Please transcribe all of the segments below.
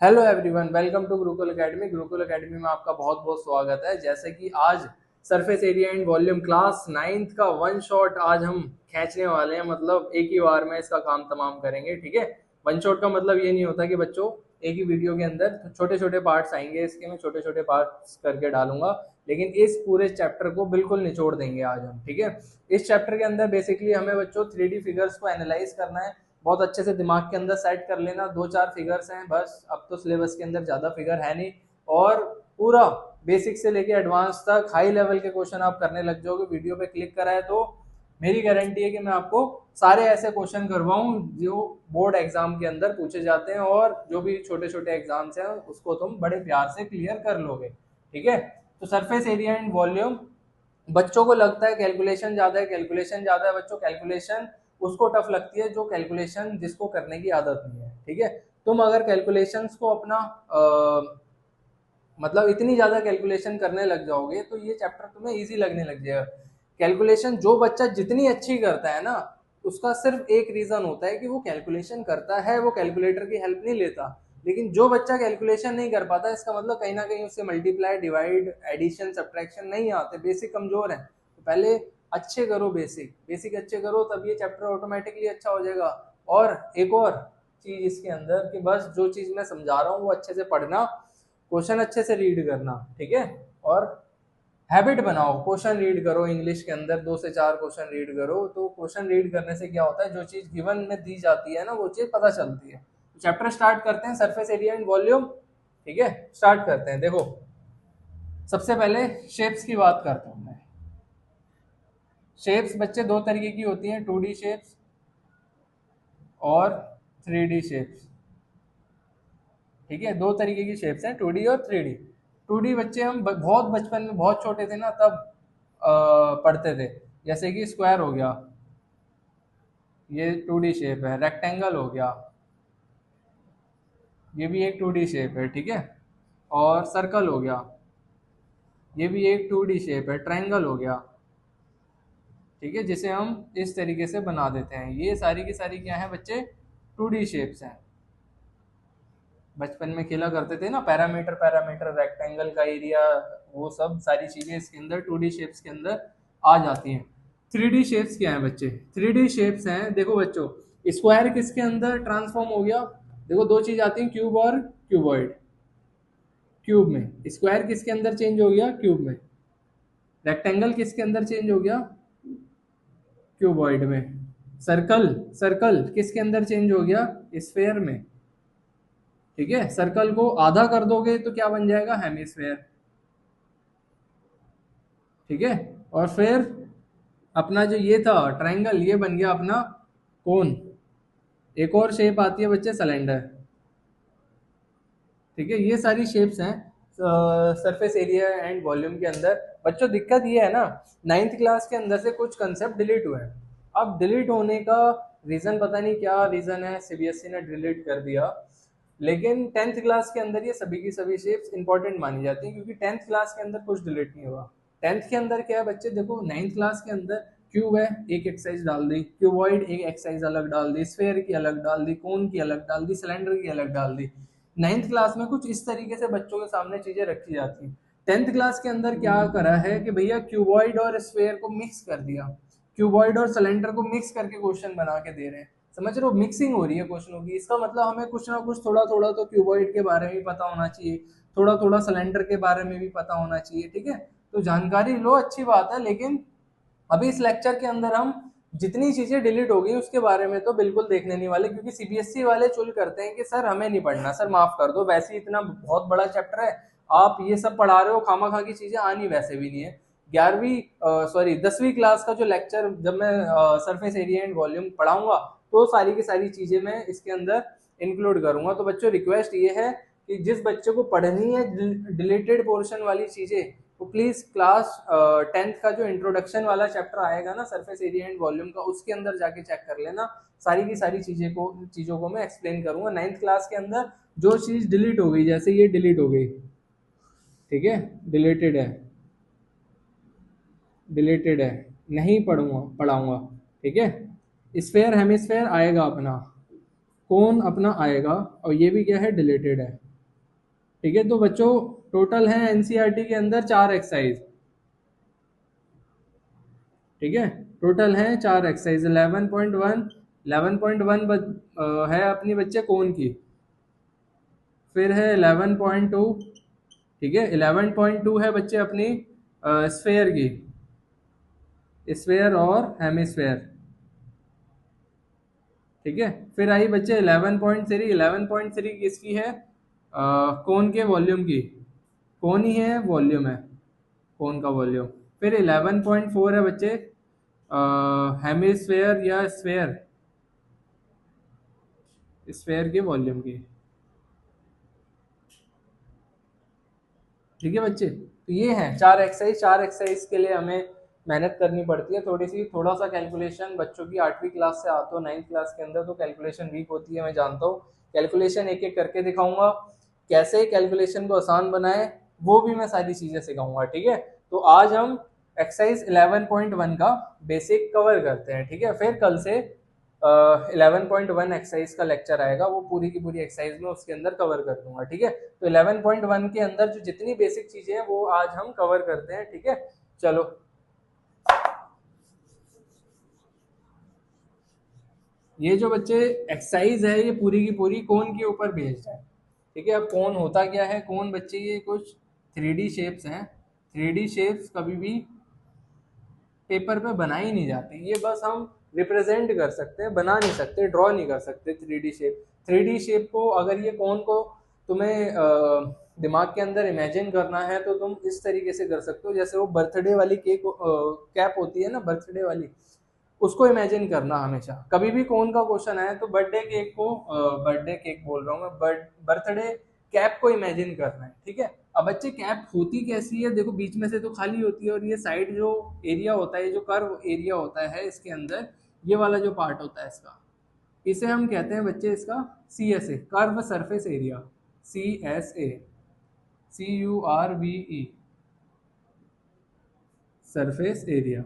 Hello everyone, welcome to Gurukul Academy. Gurukul Academy में आपका बहुत बहुत स्वागत है। जैसे कि आज surface area and volume class ninth का वन शॉट आज हम खींचने वाले हैं। मतलब एक ही बार में इसका काम तमाम करेंगे। ठीक है, वन शॉट का मतलब ये नहीं होता कि बच्चों एक ही वीडियो के अंदर छोटे छोटे पार्ट्स आएंगे, इसके मैं छोटे छोटे पार्ट्स करके डालूंगा, लेकिन इस पूरे चैप्टर को बिल्कुल निचोड़ देंगे आज हम। ठीक है, इस चैप्टर के अंदर बेसिकली हमें बच्चों 3D फिगर्स को एनालाइज करना है। बहुत अच्छे से दिमाग के अंदर सेट कर लेना। दो चार फिगर्स हैं बस, अब तो सिलेबस के अंदर ज़्यादा फिगर है नहीं, और पूरा बेसिक से लेके एडवांस तक हाई लेवल के क्वेश्चन आप करने लग जाओगे। वीडियो पे क्लिक करा है तो मेरी गारंटी है कि मैं आपको सारे ऐसे क्वेश्चन करवाऊं जो बोर्ड एग्जाम के अंदर पूछे जाते हैं, और जो भी छोटे छोटे एग्जाम्स हैं उसको तुम बड़े प्यार से क्लियर कर लोगे। ठीक है, तो सरफेस एरिया एंड वॉल्यूम बच्चों को लगता है कैलकुलेशन ज़्यादा है, कैलकुलेशन ज़्यादा है। बच्चों कैलकुलेशन उसको टफ लगती है जो कैलकुलेशन जिसको करने की आदत नहीं है। ठीक है, तुम अगर कैलकुलेशंस को अपना मतलब इतनी ज़्यादा कैलकुलेशन करने लग जाओगे तो ये चैप्टर तुम्हें इजी लगने लग जाएगा। कैलकुलेशन जो बच्चा जितनी अच्छी करता है ना, उसका सिर्फ एक रीज़न होता है कि वो कैलकुलेशन करता है, वो कैलकुलेटर की हेल्प नहीं लेता। लेकिन जो बच्चा कैलकुलेशन नहीं कर पाता, इसका मतलब कहीं ना कहीं उससे मल्टीप्लाई, डिवाइड, एडिशन, सब्ट्रैक्शन नहीं आते, बेसिक कमजोर है। तो पहले अच्छे करो, बेसिक बेसिक अच्छे करो, तब ये चैप्टर ऑटोमेटिकली अच्छा हो जाएगा। और एक और चीज इसके अंदर कि बस जो चीज मैं समझा रहा हूँ वो अच्छे से पढ़ना, क्वेश्चन अच्छे से रीड करना। ठीक है, और हैबिट बनाओ, क्वेश्चन रीड करो। इंग्लिश के अंदर 2 से 4 क्वेश्चन रीड करो। तो क्वेश्चन रीड करने से क्या होता है, जो चीज गिवन में दी जाती है ना वो चीज पता चलती है। तो चैप्टर स्टार्ट करते हैं, सरफेस एरिया एंड वॉल्यूम। ठीक है, स्टार्ट करते हैं। देखो, सबसे पहले शेप्स की बात करता हूँ मैं। शेप्स बच्चे दो तरीके की होती हैं, 2D शेप्स और 3D शेप्स। ठीक है, दो तरीके की शेप्स हैं, 2D और 3D। 2D बच्चे हम बहुत बचपन में, बहुत छोटे थे ना तब पढ़ते थे। जैसे कि स्क्वायर हो गया, ये 2D शेप है। रेक्टेंगल हो गया, ये भी एक 2D शेप है। ठीक है, और सर्कल हो गया, ये भी एक 2D शेप है। ट्रायंगल हो गया, ठीक है, जिसे हम इस तरीके से बना देते हैं। ये सारी की सारी क्या है बच्चे, 2D शेप्स हैं। बचपन में खेला करते थे ना, पैरामीटर पैरामीटर, रेक्टेंगल का एरिया, वो सब सारी चीजें इसके अंदर 2D शेप्स के अंदर आ जाती हैं। 3D शेप्स क्या है बच्चे, 3D शेप्स हैं। देखो बच्चों, स्क्वायर किसके अंदर ट्रांसफॉर्म हो गया, देखो दो चीज आती हैं, क्यूब और क्यूबॉइड। क्यूब में स्क्वायर किसके अंदर चेंज हो गया, क्यूब में। रेक्टेंगल किसके अंदर चेंज हो गया, क्यूबॉइड में। सर्कल, सर्कल किसके अंदर चेंज हो गया, स्फेयर में। ठीक है, सर्कल को आधा कर दोगे तो क्या बन जाएगा, हेमिस्फेयर। ठीक है, और फिर अपना जो ये था ट्रायंगल, ये बन गया अपना कोन। एक और शेप आती है बच्चे, सिलेंडर। ठीक है, ये सारी शेप्स हैं सरफेस एरिया एंड वॉल्यूम के अंदर। बच्चों दिक्कत ये है ना, नाइन्थ क्लास के अंदर से कुछ कंसेप्ट डिलीट हुए हैं। अब डिलीट होने का रीज़न पता नहीं क्या रीज़न है, सीबीएसई ने डिलीट कर दिया। लेकिन टेंथ क्लास के अंदर ये सभी की सभी शेप्स इंपॉर्टेंट मानी जाती हैं, क्योंकि टेंथ क्लास के अंदर कुछ डिलीट नहीं हुआ। टेंथ के अंदर क्या है बच्चे, देखो नाइन्थ क्लास के अंदर क्यूब है, एक एक्सरसाइज डाल दी, क्यूबॉइड एक एक्सरसाइज अलग डाल दी, स्फेयर की अलग डाल दी, कोन की अलग डाल दी, सिलेंडर की अलग डाल दी। नाइन्थ क्लास में कुछ इस तरीके से बच्चों के सामने चीजें रखी जाती हैं। टेंथ क्लास के अंदर क्या करा है कि भैया क्यूबॉइड और स्फेयर को मिक्स कर दिया, क्यूबॉइड और सिलेंडर को मिक्स करके क्वेश्चन बना के दे रहे हैं। समझ रहे हो, मिक्सिंग हो रही है क्वेश्चनों की। इसका मतलब हमें कुछ ना कुछ थोड़ा थोड़ा तो क्यूबॉइड के बारे में भी पता होना चाहिए, थोड़ा थोड़ा सिलेंडर के बारे में भी पता होना चाहिए। ठीक है, तो जानकारी लो, अच्छी बात है, लेकिन अभी इस लेक्चर के अंदर हम जितनी चीजें डिलीट हो गई उसके बारे में तो बिल्कुल देखने नहीं वाले, क्योंकि सीबीएसई वाले चुल करते हैं कि सर हमें नहीं पढ़ना, सर माफ कर दो, वैसे ही इतना बहुत बड़ा चैप्टर है, आप ये सब पढ़ा रहे हो, खामा खा की चीजें आनी वैसे भी नहीं है। 11वीं सॉरी 10वीं क्लास का जो लेक्चर जब मैं सरफेस एरिया एंड वॉल्यूम पढ़ाऊंगा तो सारी की सारी चीजें मैं इसके अंदर इंक्लूड करूंगा। तो बच्चों रिक्वेस्ट ये है कि जिस बच्चे को पढ़नी है डिलीटेड पोर्शन वाली चीजें, तो प्लीज क्लास टेंथ का जो इंट्रोडक्शन वाला चैप्टर आएगा ना सरफेस एरिया एंड वॉल्यूम का, उसके अंदर जाके चेक कर लेना। सारी की सारी चीजों को मैं एक्सप्लेन करूंगा। नाइन्थ क्लास के अंदर जो चीज डिलीट हो गई, जैसे ये डिलीट हो गई, ठीक है, डिलीटेड है, डिलीटेड है, नहीं पढ़ूंगा, पढ़ाऊंगा। ठीक है, स्फेयर हेमिस्फेयर आएगा अपना, कौन अपना आएगा, और ये भी क्या है, डिलीटेड है। ठीक है, तो बच्चों टोटल है एनसीईआरटी के अंदर 4 एक्सरसाइज। ठीक है, टोटल है 4 एक्सरसाइज। 11.1 11.1 है अपनी बच्चे कोन की, फिर है 11.2, ठीक है 11.2 है बच्चे अपनी स्फेयर की, स्फेयर और हेमिस्फेयर। ठीक है, फिर आई बच्चे 11.3। 11.3 किसकी है? कोन के वॉल्यूम की, कौन ही है वॉल्यूम है, कौन का वॉल्यूम। फिर 11.4 है बच्चे हेमिस्फेयर या स्फेयर, स्फेयर के वॉल्यूम की। ठीक है बच्चे, तो ये है 4 एक्सरसाइज। 4 एक्सरसाइज के लिए हमें मेहनत करनी पड़ती है थोड़ी सी, थोड़ा सा कैलकुलेशन। बच्चों की 8वीं क्लास से आते हो 9th क्लास के अंदर तो कैलकुलेशन वीक होती है, मैं जानता हूँ। कैलकुलेशन एक एक करके दिखाऊंगा, कैसे कैलकुलेशन को आसान बनाए वो भी मैं सारी चीजें सिखाऊंगा। ठीक है, तो आज हम एक्सरसाइज 11.1 का बेसिक कवर करते हैं। ठीक है, फिर कल से 11.1 एक्सरसाइज का लेक्चर आएगा, वो पूरी की पूरी एक्सरसाइज में उसके अंदर कवर कर दूंगा। ठीक है, तो 11.1 के अंदर जो जितनी बेसिक चीजें हैं वो आज हम कवर करते हैं। ठीक है, चलो ये जो बच्चे एक्सरसाइज है ये पूरी की पूरी कोन के ऊपर बेस्ड है। ठीक है, अब कोन होता क्या है? कोन बच्चे ये कुछ 3D शेप्स हैं। 3D शेप्स कभी भी पेपर पे बनाई नहीं जाती, ये बस हम रिप्रेजेंट कर सकते हैं, बना नहीं सकते, ड्रॉ नहीं कर सकते 3D शेप। 3D शेप को अगर ये कोन को तुम्हें दिमाग के अंदर इमेजिन करना है तो तुम इस तरीके से कर सकते हो, जैसे वो बर्थडे वाली केक कैप होती है ना, बर्थडे वाली, उसको इमेजिन करना हमेशा। कभी भी कौन का क्वेश्चन आए तो बर्थडे केक को, बर्थडे केक बोल रहा हूँ मैं, बर्थडे कैप को इमेजिन करना है। ठीक है, अब बच्चे कैप होती कैसी है? देखो बीच में से तो खाली होती है और ये साइड जो एरिया होता है, जो कर्व एरिया होता है इसके अंदर, ये वाला जो पार्ट होता है इसका, इसे हम कहते हैं बच्चे इसका CSA, curve surface area. CSA, CURVE, surface area.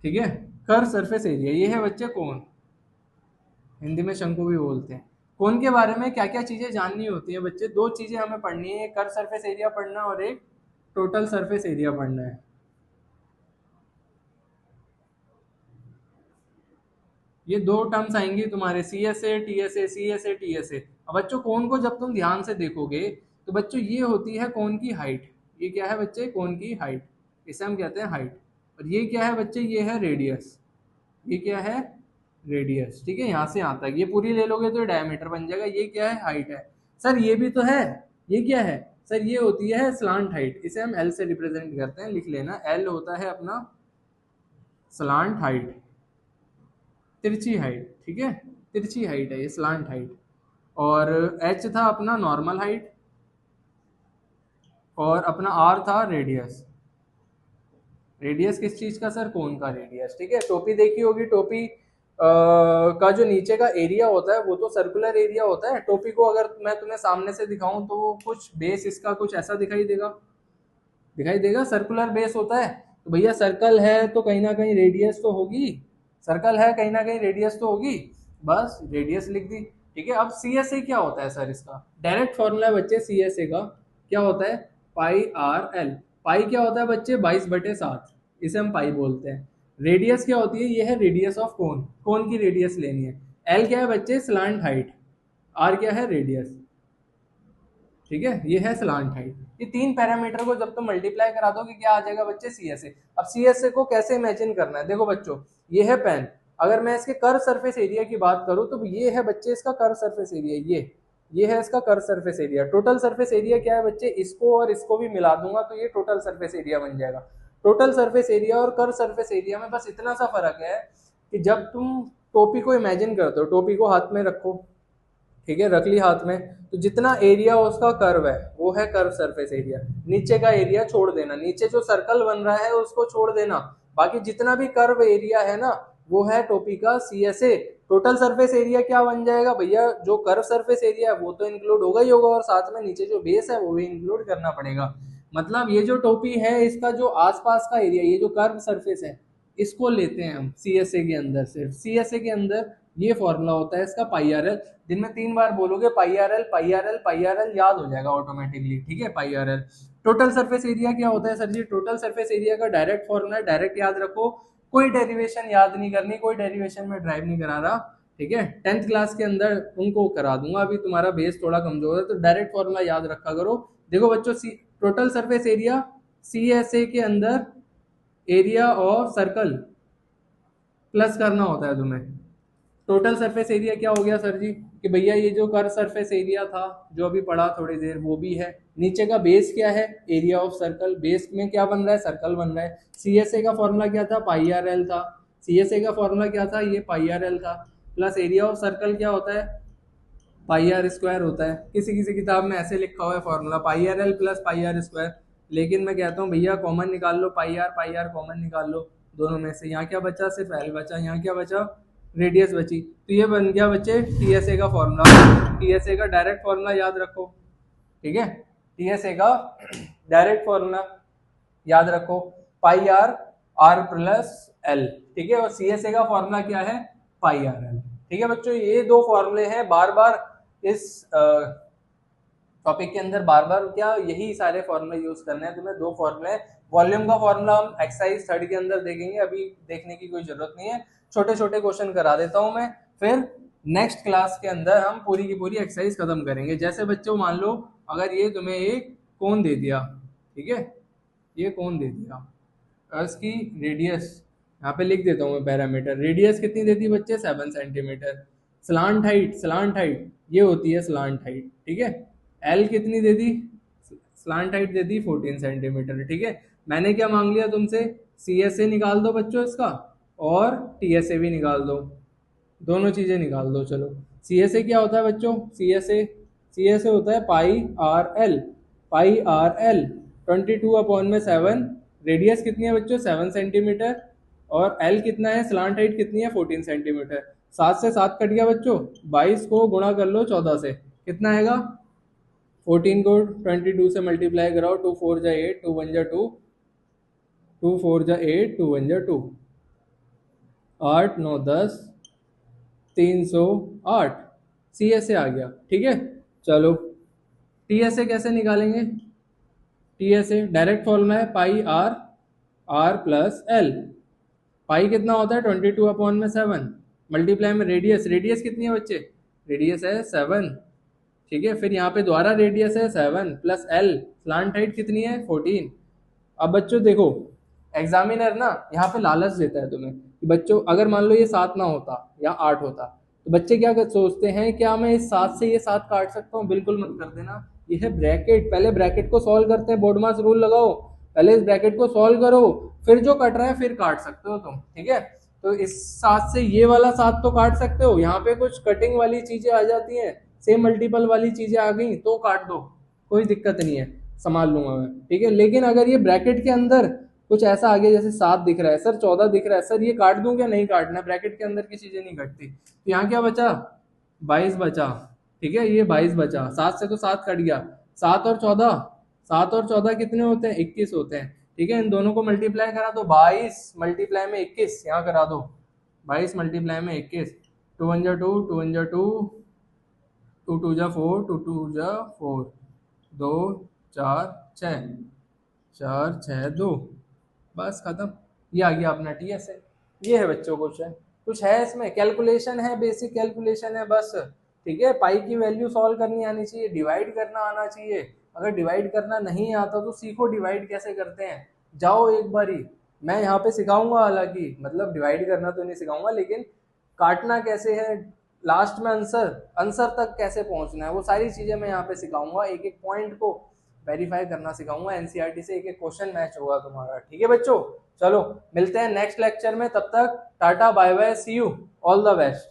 ठीक है, कर्व सरफेस एरिया, ये है बच्चे कोन, हिंदी में शंकु भी बोलते हैं। कोन के बारे में क्या क्या चीजें जाननी होती है बच्चे? 2 चीजें हमें पढ़नी है, एक कर्व सरफेस एरिया पढ़ना और एक टोटल सरफेस एरिया पढ़ना है। ये 2 टर्म्स आएंगी तुम्हारे, CSA TSA, CSA TSA। अब बच्चों कोन को जब तुम ध्यान से देखोगे तो बच्चों ये होती है कोन की हाइट। ये क्या है बच्चे? कोन की हाइट, इसे हम कहते हैं हाइट। और ये क्या है बच्चे? ये है रेडियस। ये क्या है? रेडियस। ठीक है, यहाँ से यहाँ तक ये पूरी ले लोगे तो डायमीटर बन जाएगा। ये क्या है? हाइट है। सर ये भी तो है, ये क्या है? सर ये होती है स्लांट हाइट, इसे हम L से रिप्रेजेंट करते हैं, लिख लेना। L होता है अपना स्लांट हाइट, तिरछी हाइट। ठीक है, तिरछी हाइट है ये, स्लांट हाइट। और H था अपना नॉर्मल हाइट, और अपना R था रेडियस। रेडियस किस चीज का सर? कोन का रेडियस। ठीक है, टोपी देखी होगी, टोपी का जो नीचे का एरिया होता है वो तो सर्कुलर एरिया होता है। टोपी को अगर मैं तुम्हें सामने से दिखाऊं तो वो कुछ बेस इसका कुछ ऐसा दिखाई देगा, दिखाई देगा, सर्कुलर बेस होता है। तो भैया सर्कल है तो कहीं ना कहीं रेडियस तो होगी, सर्कल है कहीं ना कहीं रेडियस तो होगी, बस रेडियस लिख दी। ठीक है, अब CSA क्या होता है सर? इसका डायरेक्ट फॉर्मूला है बच्चे CSA का, क्या होता है? πRL। पाई क्या होता है बच्चे? 22/7, इसे हम पाई बोलते हैं। रेडियस क्या होती है? ये है रेडियस ऑफ कोन, कोन की रेडियस लेनी है। L क्या है बच्चे? Slant height. R क्या है? रेडियस। ठीक है, ये है स्लांट हाइट। ये 3 पैरामीटर को जब तुम मल्टीप्लाई करा दोगे क्या आ जाएगा बच्चे? CSA। अब CSA को कैसे इमेजिन करना है? देखो बच्चों, ये है पेन, अगर मैं इसके कर्व सरफेस एरिया की बात करूं तो ये है बच्चे इसका कर्व सरफेस एरिया, ये है इसका curve surface area. Total surface area क्या है बच्चे? इसको और इसको भी मिला दूंगा तो ये टोटल सरफेस एरिया बन जाएगा। टोटल सरफेस एरिया और कर्व सरफेस एरिया में बस इतना सा फर्क है कि जब तुम टोपी को इमेजिन करते हो, टोपी को हाथ में रखो, ठीक है, रख ली हाथ में, तो जितना एरिया उसका कर्व है वो है कर्व सरफेस एरिया। नीचे का एरिया छोड़ देना, नीचे जो सर्कल बन रहा है उसको छोड़ देना, बाकी जितना भी कर्व एरिया है ना वो है टोपी का CSA। टोटल सरफेस एरिया क्या बन जाएगा भैया? जो कर्व सरफेस एरिया है वो तो इंक्लूड होगा ही होगा, और साथ में नीचे जो बेस है वो भी इंक्लूड करना पड़ेगा। मतलब ये जो टोपी है इसका जो आसपास का एरिया, ये जो कर्व सरफेस है इसको लेते हैं हम CSA के अंदर, सिर्फ CSA के अंदर ये फॉर्मूला होता है इसका पाई आर एल। दिन में 3 बार बोलोगे pi r l pi r l pi r l, याद हो जाएगा ऑटोमेटिकली, ठीक है। Pi r l. Total surface area क्या होता है sir ji? Total surface area का डायरेक्ट फॉर्मूला है, डायरेक्ट याद रखो, कोई डेरिवेशन याद नहीं करनी, कोई डेरिवेशन में ड्राइव नहीं करा रहा, ठीक है। 10th क्लास के अंदर उनको करा दूंगा, अभी तुम्हारा बेस थोड़ा कमजोर है तो डायरेक्ट फॉर्मूला याद रखा करो। देखो बच्चों, टोटल सरफेस एरिया CSA के अंदर एरिया ऑफ सर्कल प्लस करना होता है तुम्हें। टोटल सरफेस एरिया क्या हो गया सर जी? कि भैया ये जो कर्व सरफेस एरिया था जो अभी पढ़ा थोड़ी देर, वो भी है। नीचे का बेस क्या है? Area of circle. बेस में क्या बन रहा है? सर्कल बन रहा है। CSA का फॉर्मूला क्या था? पाई आर एल था। CSA का फॉर्मूला क्या था? ये पाई आर एल था। प्लस एरिया ऑफ सर्कल क्या होता है? पाई आर स्क्वायर होता है। किसी किसी किताब में ऐसे लिखा हुआ है formula, pi r l plus pi r square, लेकिन मैं कहता हूँ भैया कॉमन निकाल लो, पाई आर कॉमन निकाल लो दोनों में से। यहाँ क्या बचा? सिर्फ एल बचा। यहाँ क्या बचा? रेडियस बची। तो ये बन गया बच्चे TSA का फॉर्मूला। TSA का डायरेक्ट फॉर्मूला याद रखो, ठीक है। TSA का डायरेक्ट फॉर्मूला याद रखो, पाई आर प्लस एल, ठीक है। और CSA का फॉर्मूला क्या है? पाई आर एल, ठीक है बच्चों। ये दो फॉर्मूले हैं, बार बार इस टॉपिक के अंदर बार बार क्या यही सारे फॉर्मूले यूज करने हैं तुम्हें। दो फॉर्मूले। वॉल्यूम का फॉर्मूला हम एक्सरसाइज 3 के अंदर देखेंगे, अभी देखने की कोई जरूरत नहीं है। छोटे छोटे क्वेश्चन करा देता हूं मैं, फिर नेक्स्ट क्लास के अंदर हम पूरी की पूरी एक्सरसाइज खत्म करेंगे। जैसे बच्चों मान लो अगर ये तुम्हें एक कोन दे दिया, ठीक है, ये कोन दे दिया, इसकी रेडियस यहाँ पे लिख देता हूँ मैं पैरामीटर। रेडियस कितनी देती बच्चे? 7 सेंटीमीटर। स्लांट हाइट ये होती है स्लांट हाइट, ठीक है। एल कितनी दे दी? स्लांट हाइट दे दी 14 सेंटीमीटर, ठीक है। मैंने क्या मांग लिया तुमसे? CSA निकाल दो बच्चों इसका, और TSA भी निकाल दो, दोनों चीजें निकाल दो। चलो, CSA क्या होता है बच्चों? CSA होता है पाई आर एल 22/7। रेडियस कितनी है बच्चों? 7 सेंटीमीटर। और एल कितना है? स्लांट हाइट कितनी है? 14 सेंटीमीटर। 7 से 7 कट गया बच्चों, 22 को गुणा कर लो 14 से, कितना आएगा? 14 को 22 से मल्टीप्लाई कराओ, 2 4 जा 8, 2 1 जा 2, 2 4 जा 8, 2 1 जा 2, 8 9 10, 308 CSA आ गया, ठीक है। चलो, TSA कैसे निकालेंगे? TSA डायरेक्ट फॉर्मूला है पाई आर प्लस एल। पाई कितना होता है? 22/7, मल्टीप्लाई में रेडियस कितनी है बच्चे? रेडियस है 7, ठीक है। फिर यहाँ पे दोबारा रेडियस है 7 प्लस एल, स्लांट हाइट कितनी है? 14। अब बच्चों देखो, एग्जामिनर ना यहाँ पे लालच देता है तुम्हें कि बच्चों अगर मान लो ये 7 ना होता या 8 होता, तो बच्चे क्या सोचते हैं, क्या मैं इस 7 से ये 7 काट सकता हूँ? बिल्कुल मत कर देना। ये है ब्रैकेट, पहले ब्रैकेट को सॉल्व करते हैं, बोर्ड मास रूल लगाओ, पहले इस ब्रैकेट को सॉल्व करो, फिर जो कट रहा है फिर काट सकते हो तुम, ठीक है। तो इस 7 से ये वाला 7 तो काट सकते हो, यहाँ पे कुछ कटिंग वाली चीजें आ जाती हैं, सेम मल्टीपल वाली चीजें आ गई तो काट दो, कोई दिक्कत नहीं है, संभाल लूंगा मैं, ठीक है। लेकिन अगर ये ब्रैकेट के अंदर कुछ ऐसा आ गया, जैसे 7 दिख रहा है सर, 14 दिख रहा है सर, ये काट दूं क्या? नहीं काटना, ब्रैकेट के अंदर की चीजें नहीं कटती। तो यहाँ क्या बचा? 22 बचा, ठीक है। ये 22 बचा, 7 से तो 7 कट गया, 7 और 14 कितने होते हैं? 21 होते हैं, ठीक है। इन दोनों को मल्टीप्लाई करा दो, 22 मल्टीप्लाई में 21 यहाँ करा दो, 22 मल्टीप्लाई में 21, 2 1 जा 2, 2 1 जा 2, 2 2 जा 4, 2 2 जा 4, 2 4 6, 4 6 2, बस खत्म। ये आ गया अपना TSA। ये है बच्चों क्वेश्चन, कुछ है इसमें? कैलकुलेशन है, बेसिक कैलकुलेशन है बस, ठीक है। पाई की वैल्यू सॉल्व करनी आनी चाहिए, डिवाइड करना आना चाहिए। अगर डिवाइड करना नहीं आता तो सीखो डिवाइड कैसे करते हैं, जाओ एक बारी, मैं यहाँ पे सिखाऊंगा, हालांकि मतलब डिवाइड करना तो नहीं सिखाऊंगा, लेकिन काटना कैसे है, लास्ट में आंसर तक कैसे पहुंचना है, वो सारी चीजें मैं यहाँ पे सिखाऊंगा, एक एक पॉइंट को वेरीफाई करना सिखाऊंगा। NCERT से एक एक क्वेश्चन मैच होगा तुम्हारा, ठीक है बच्चों। चलो मिलते हैं नेक्स्ट लेक्चर में, तब तक tata bye bye, see you, all the best.